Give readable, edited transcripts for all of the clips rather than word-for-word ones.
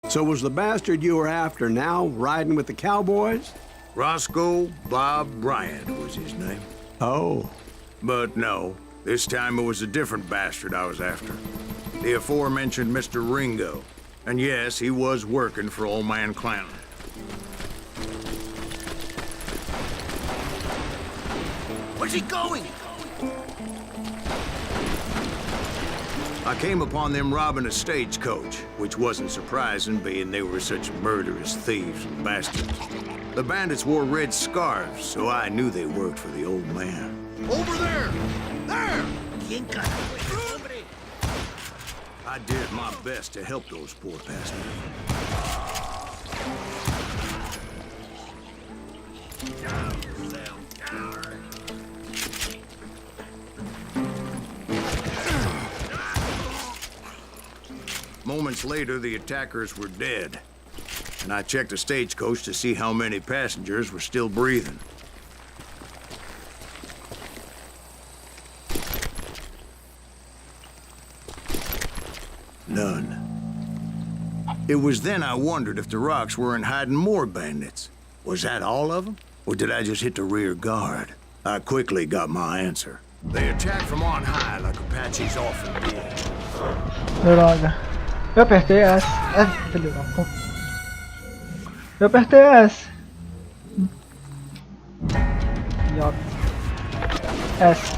So was the bastard you were after now riding with the cowboys? Roscoe Bob Bryant was his name. Oh. But no, this time it was a different bastard I was after. The aforementioned Mr. Ringo. And yes, he was working for old man Clanton. Where's he going? I came upon them robbing a stagecoach, which wasn't surprising, being they were such murderous thieves and bastards. The bandits wore red scarves, so I knew they worked for the old man. Over there! There! I did my best to help those poor bastards. Moments later, the attackers were dead, and I checked the stagecoach to see how many passengers were still breathing. None. It was then I wondered if the rocks weren't hiding more bandits. Was that all of them? Or did I just hit the rear guard? I quickly got my answer. They attacked from on high like Apaches often do. Droga. Eu apertei S. Filho da puta. Eu apertei S. J. S.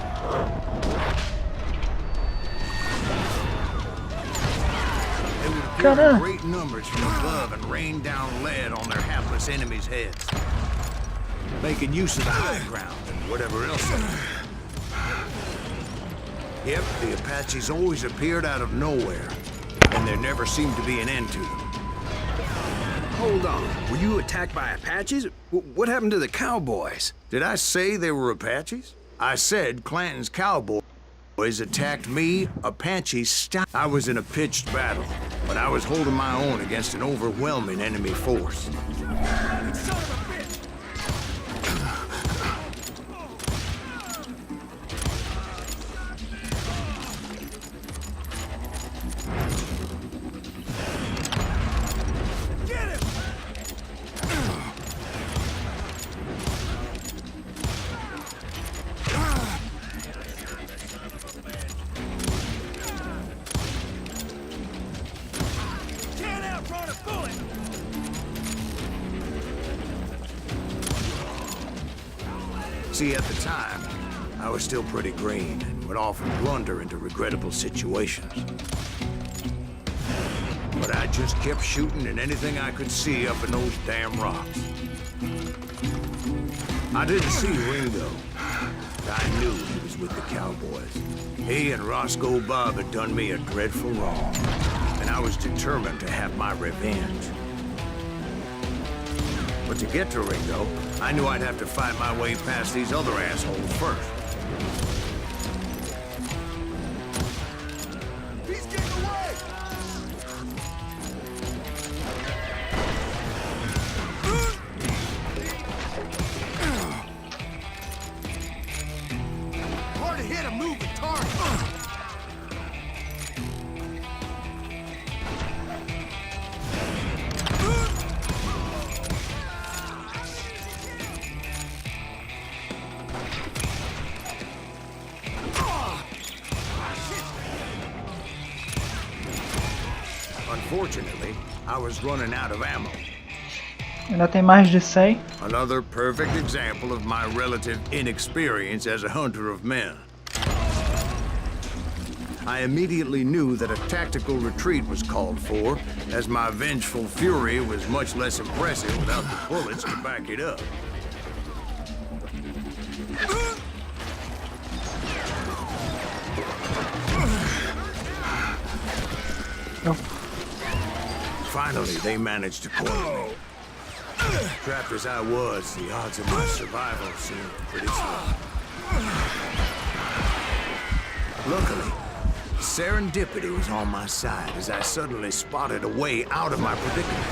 Caramba! Great numbers from above and rained down lead on their hapless enemies' heads, making use of the high ground and whatever else. Yep, the Apaches always appeared out of nowhere, and there never seemed to be an end to them. Hold on. Were you attacked by Apaches? What happened to the cowboys? Did I say they were Apaches? I said Clanton's cowboys attacked me, Apaches stopped. I was in a pitched battle, but I was holding my own against an overwhelming enemy force. See, at the time, I was still pretty green and would often blunder into regrettable situations. But I just kept shooting at anything I could see up in those damn rocks. I didn't see Ringo. I knew he was with the cowboys. He and Roscoe Bob had done me a dreadful wrong, and I was determined to have my revenge. But to get to Ringo, I knew I'd have to fight my way past these other assholes first. He's getting away! Hard to hit a moving target. Unfortunately, I was running out of ammo. Ainda tem mais de 100. Another perfect example of my relative inexperience as a hunter of men. I immediately knew that a tactical retreat was called for, as my vengeful fury was much less impressive without the bullets to back it up. Oh. Finally, they managed to corner me. Trapped as I was, the odds of my survival seemed pretty slim. Luckily, serendipity was on my side as I suddenly spotted a way out of my predicament.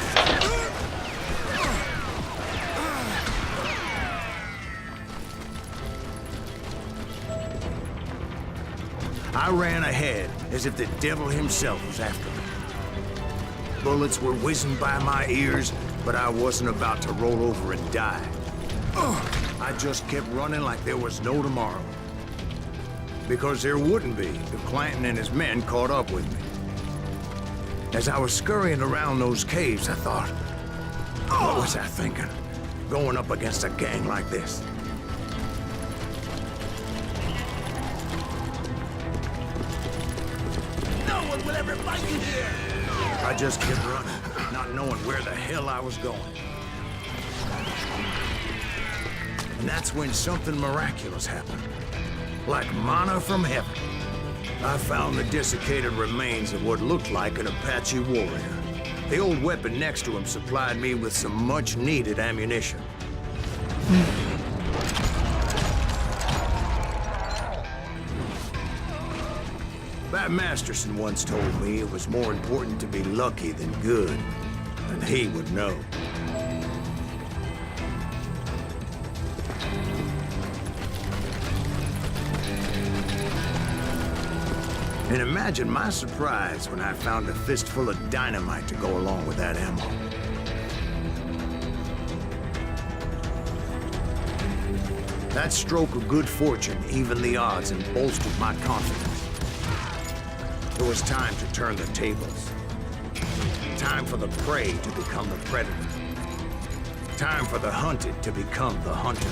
I ran ahead as if the devil himself was after me. Bullets were whizzing by my ears, but I wasn't about to roll over and die. I just kept running like there was no tomorrow. Because there wouldn't be if Clanton and his men caught up with me. As I was scurrying around those caves, I thought, what was I thinking? Going up against a gang like this? No one will ever fight you here! I just kept running, not knowing where the hell I was going. And that's when something miraculous happened. Like manna from heaven. I found the desiccated remains of what looked like an Apache warrior. The old weapon next to him supplied me with some much-needed ammunition. Bat Masterson once told me it was more important to be lucky than good, and he would know. And imagine my surprise when I found a fistful of dynamite to go along with that ammo. That stroke of good fortune evened the odds and bolstered my confidence. It was time to turn the tables. Time for the prey to become the predator. Time for the hunted to become the hunter.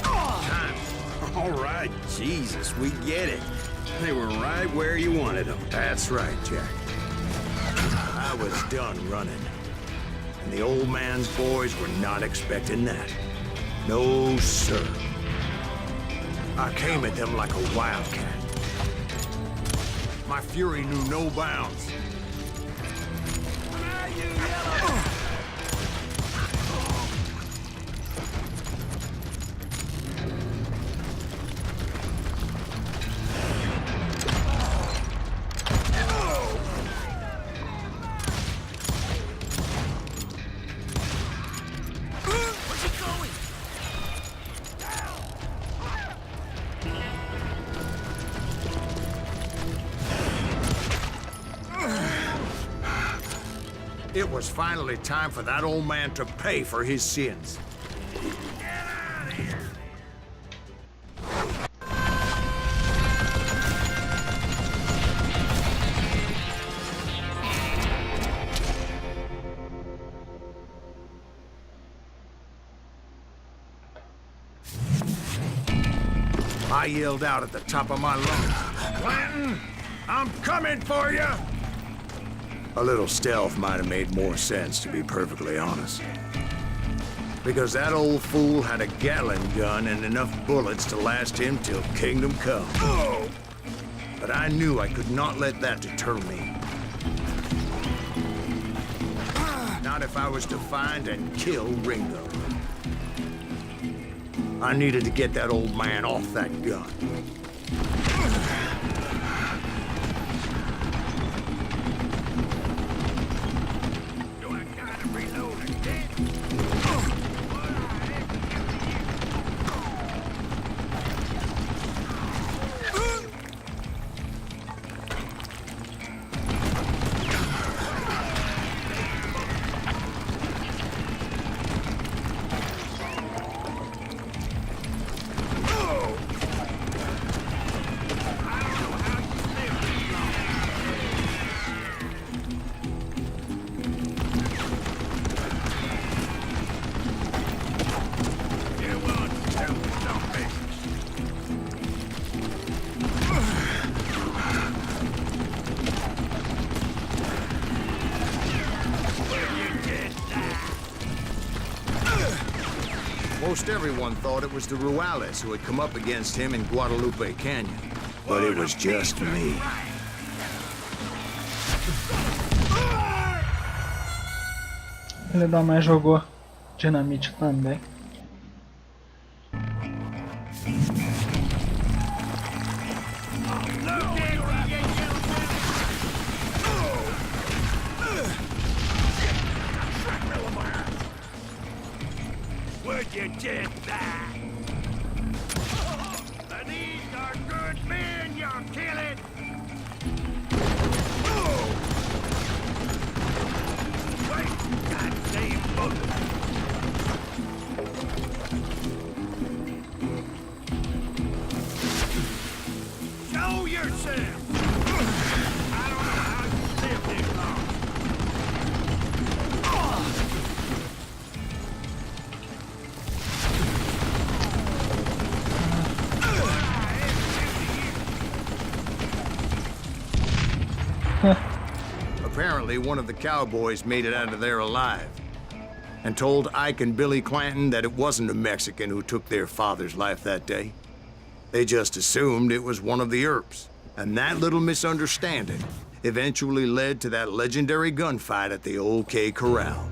Time. All right, Jesus, we get it. They were right where you wanted them. That's right, Jack. I was done running. And the old man's boys were not expecting that. No, sir. I came at them like a wildcat. My fury knew no bounds. It was finally time for that old man to pay for his sins. Get out of here! I yelled out at the top of my lungs, "Clanton, I'm coming for you!" A little stealth might have made more sense, to be perfectly honest. Because that old fool had a Gatling gun and enough bullets to last him till kingdom come. But I knew I could not let that deter me. Not if I was to find and kill Ringo. I needed to get that old man off that gun. Most everyone thought it was the Juarez who had come up against him in Guadalupe Canyon. But it was just me. Ele da mais jogou dinamite também. Would you just die? And these are good men you're killing! apparently one of the cowboys made it out of there alive and told Ike and Billy Clanton that it wasn't a Mexican who took their father's life that day. They just assumed it was one of the Earps. And that little misunderstanding eventually led to that legendary gunfight at the OK Corral.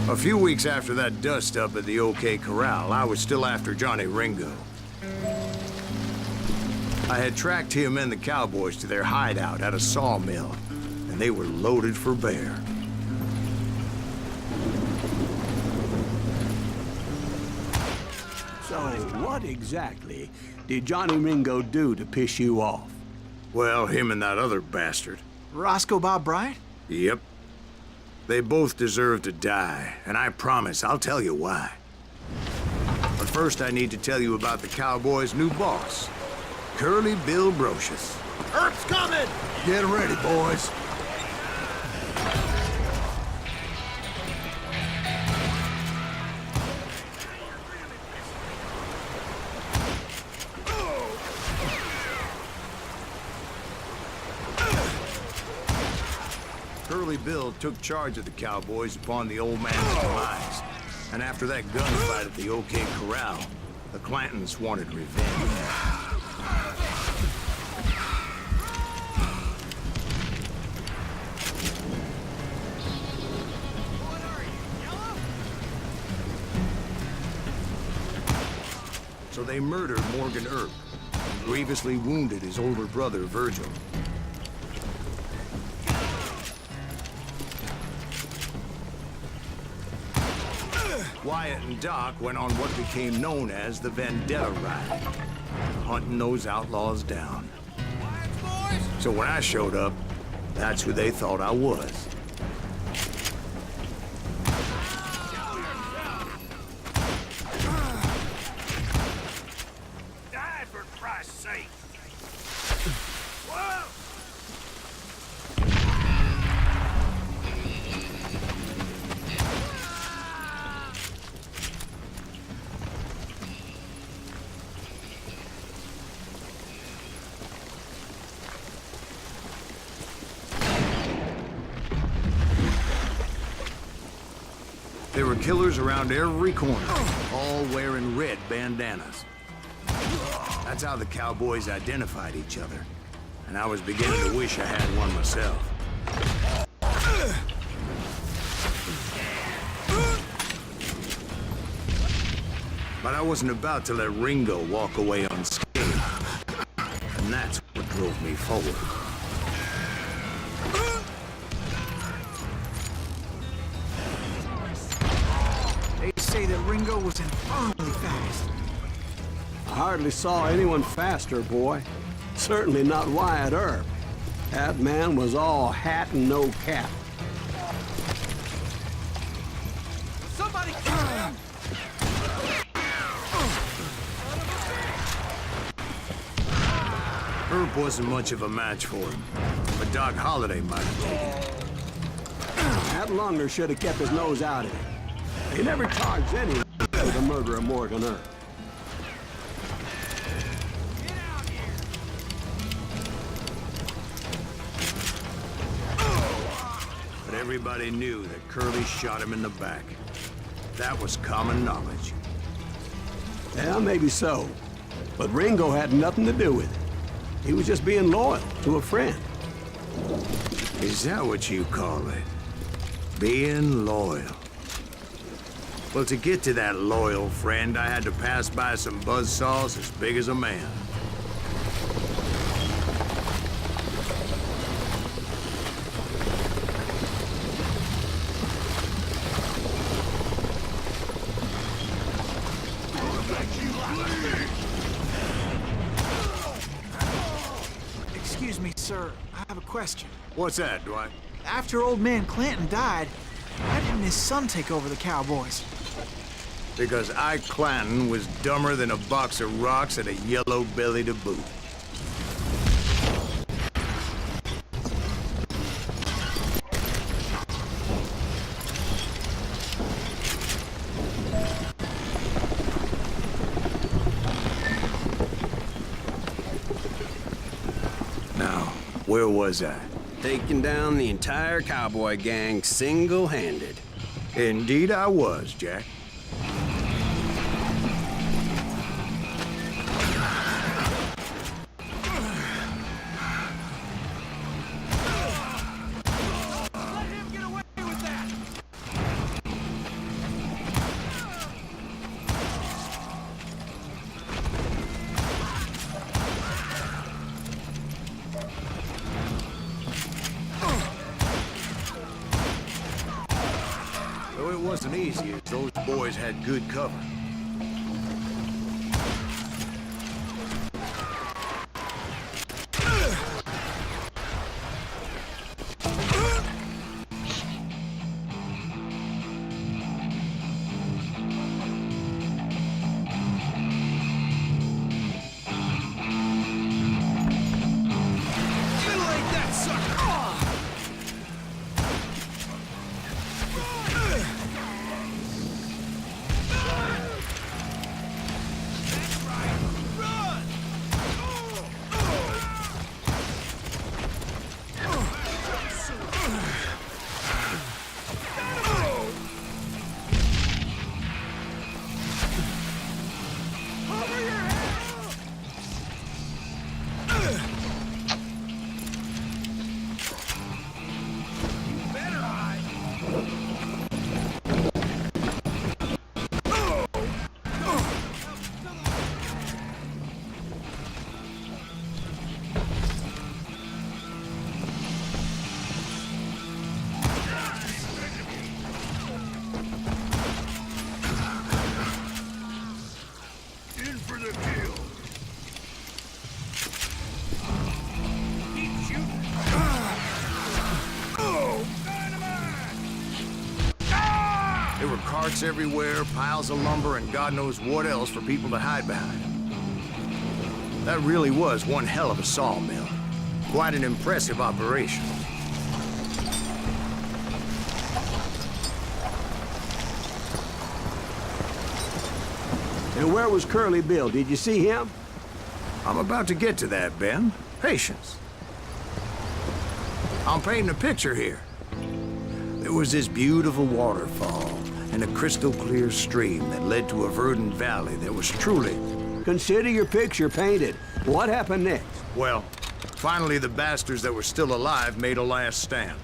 A few weeks after that dust-up at the OK Corral, I was still after Johnny Ringo. I had tracked him and the cowboys to their hideout at a sawmill, and they were loaded for bear. So, what exactly did Johnny Ringo do to piss you off? Well, him and that other bastard. Roscoe Bob Bryant? Yep. They both deserve to die, and I promise I'll tell you why. But first I need to tell you about the Cowboys' new boss, Curly Bill Brocious. Earp's coming! Get ready, boys. Curly Bill took charge of the Cowboys upon the old man's demise. And after that gunfight at the OK Corral, the Clantons wanted revenge. So they murdered Morgan Earp and grievously wounded his older brother, Virgil. Wyatt and Doc went on what became known as the Vendetta Ride, hunting those outlaws down. So when I showed up, that's who they thought I was. Die for Christ's sake! Whoa! There were killers around every corner, all wearing red bandanas. That's how the Cowboys identified each other. And I was beginning to wish I had one myself. But I wasn't about to let Ringo walk away unscathed. And that's what drove me forward. They say that Ringo was infernally fast. I hardly saw anyone faster, boy. Certainly not Wyatt Earp. That man was all hat and no cap. Somebody kill him! Earp wasn't much of a match for him, but Doc Holliday might have taken it. That lunger should have kept his nose out of it. They never charged anyone for the murder of Morgan Earp. But everybody knew that Curly shot him in the back. That was common knowledge. Yeah, maybe so. But Ringo had nothing to do with it. He was just being loyal to a friend. Is that what you call it? Being loyal. Well, to get to that loyal friend, I had to pass by some buzzsaws as big as a man. Excuse me, sir. I have a question. What's that, Dwight? After old man Clanton died, why didn't his son take over the Cowboys? Because Ike Clanton was dumber than a box of rocks and a yellow belly to boot. Now, where was I? Taking down the entire cowboy gang single-handed. Indeed I was, Jack. Let him get away with that! Though it wasn't easy, as those boys had good cover. Mutilate that sucker! That's right! Run! Cover your head! Better hide! In for the kill! Keep shooting! Dynamite! There were carts everywhere, piles of lumber, and God knows what else for people to hide behind. That really was one hell of a sawmill. Quite an impressive operation. And where was Curly Bill? Did you see him? I'm about to get to that, Ben. Patience. I'm painting a picture here. There was this beautiful waterfall and a crystal clear stream that led to a verdant valley that was truly... Consider your picture painted. What happened next? Well, finally the bastards that were still alive made a last stand.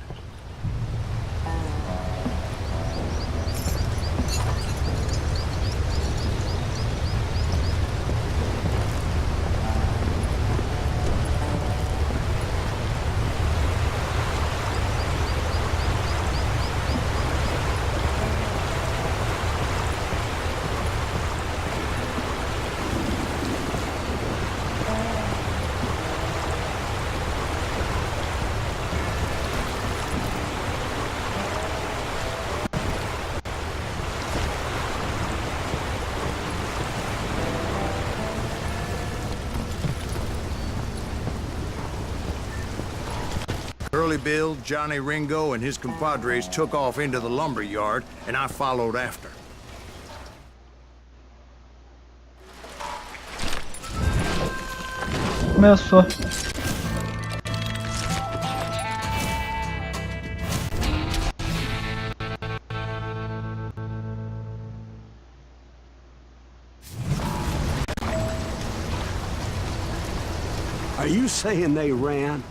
Bill, Johnny Ringo, and his compadres took off into the lumber yard, and I followed after. Começou. Are you saying they ran?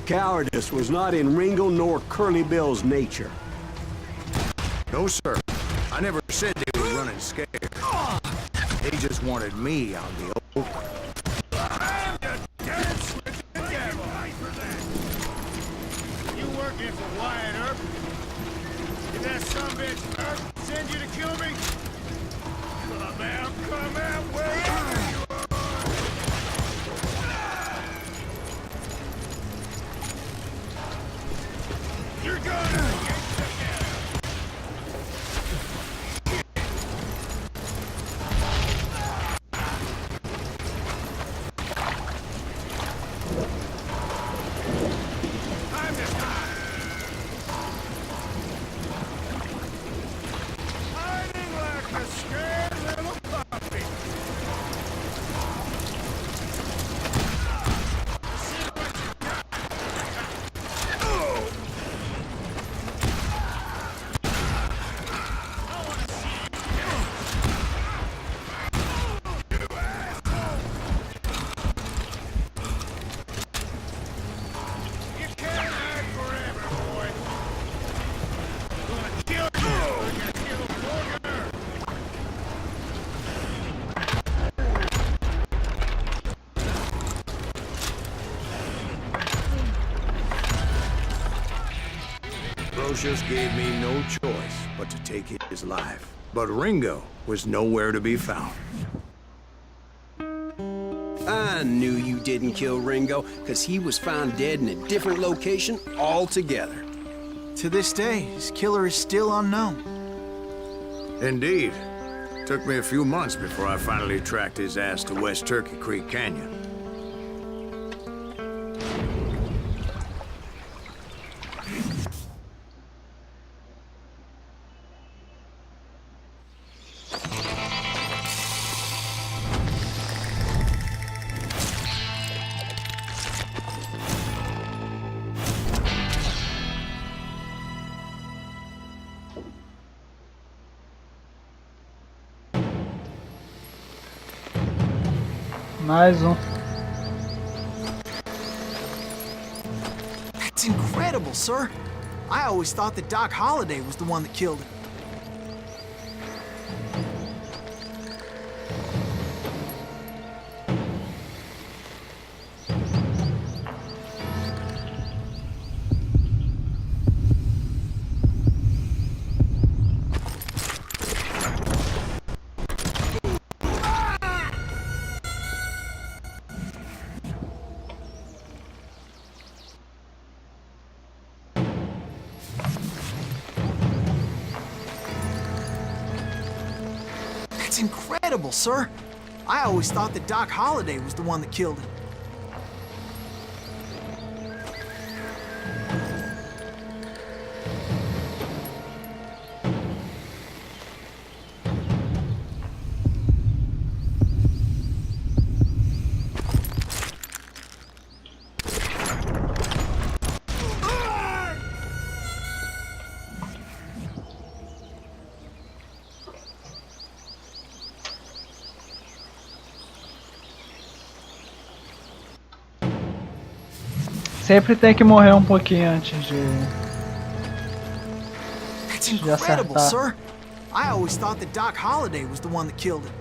Cowardice was not in Ringo nor Curly Bill's nature. No, sir. I never said they were running scared. They just wanted me out in the open. I'm the dance with the devil. For that. You working for Wyatt Earp? Did that sumbitch Earp send you to kill me? Come out, wherever you are. You're gonna get together. Time to die. Hiding like a scared little puppy. See what you got. Oh. You can't hide forever, boy. Gonna kill you like I killed Morgan. Brocious gave me no choice but to take his life. But Ringo was nowhere to be found. I knew you didn't kill Ringo, because he was found dead in a different location altogether. To this day, his killer is still unknown. Indeed. Took me a few months before I finally tracked his ass to West Turkey Creek Canyon. Mais um. That's incredible, sir. I always thought that Doc Holliday was the one that killed him. That's incredible, sir. I always thought that Doc Holliday was the one that killed him. Sempre tem que morrer um pouquinho antes That's de incredible, acertar. sir. I always thought that Doc Holliday was the one that killed him.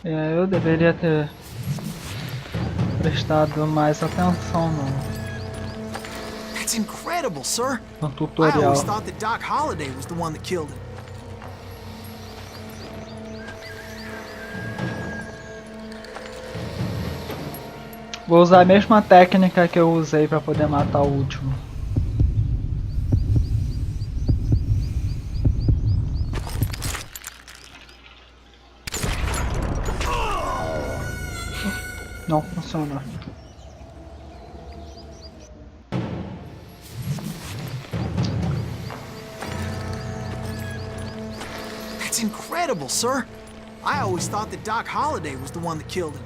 Eu deveria ter prestado mais atenção no That's incredible, sir. Um I tutorial. always thought that Doc Holliday was the one that killed him. Vou usar a mesma técnica que eu usei para poder matar o último. Não funciona. That's incredible, sir. I always thought that Doc Holliday was the one that killed him.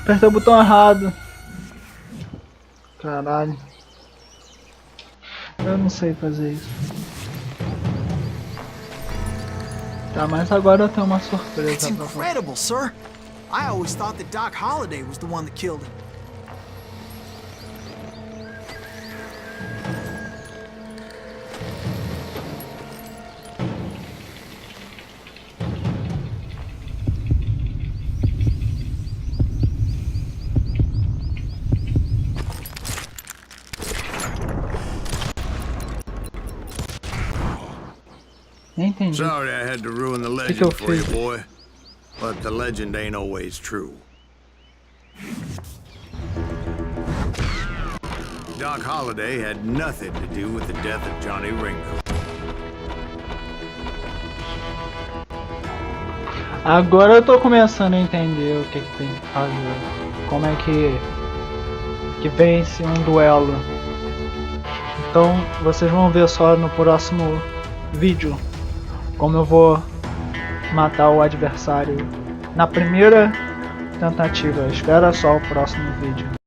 Apertei o botão errado. Caralho. Eu não sei fazer isso. Tá, mas agora eu tenho uma That's surpresa pra você. incredible, sir. I always thought that Doc Holliday was the one that killed him. Nem entendi. Sorry I had to ruin the eu legend for you, fiz? boy. But the legend ain't always true. Doc Holliday had nothing to do with the death of Johnny Ringo. Agora eu tô começando a entender o que tem que fazer. Como é que vence um duelo. Então vocês vão ver só no próximo vídeo como eu vou matar o adversário na primeira tentativa. Espera só o próximo vídeo.